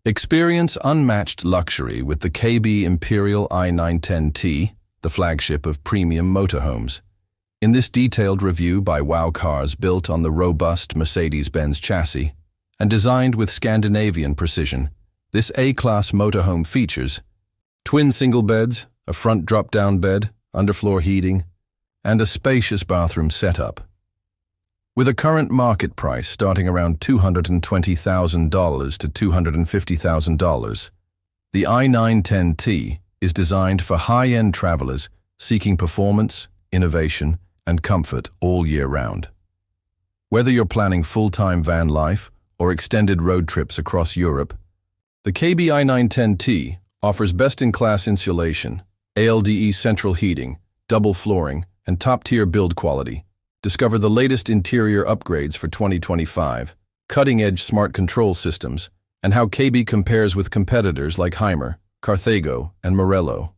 Experience unmatched luxury with the KABE Imperial i910, the flagship of premium motorhomes. In this detailed review by Wow Cars built on the robust Mercedes-Benz chassis and designed with Scandinavian precision, this A-class motorhome features twin single beds, a front drop-down bed, underfloor heating, and a spacious bathroom setup. With a current market price starting around $220,000 to $250,000, the i910 is designed for high-end travelers seeking performance, innovation, and comfort all year round. Whether you're planning full-time van life or extended road trips across Europe, the KABE i910 offers best-in-class insulation, ALDE central heating, double flooring, and top-tier build quality. Discover the latest interior upgrades for 2025, cutting-edge smart control systems, and how KABE compares with competitors like Hymer, Carthago, and Morelo.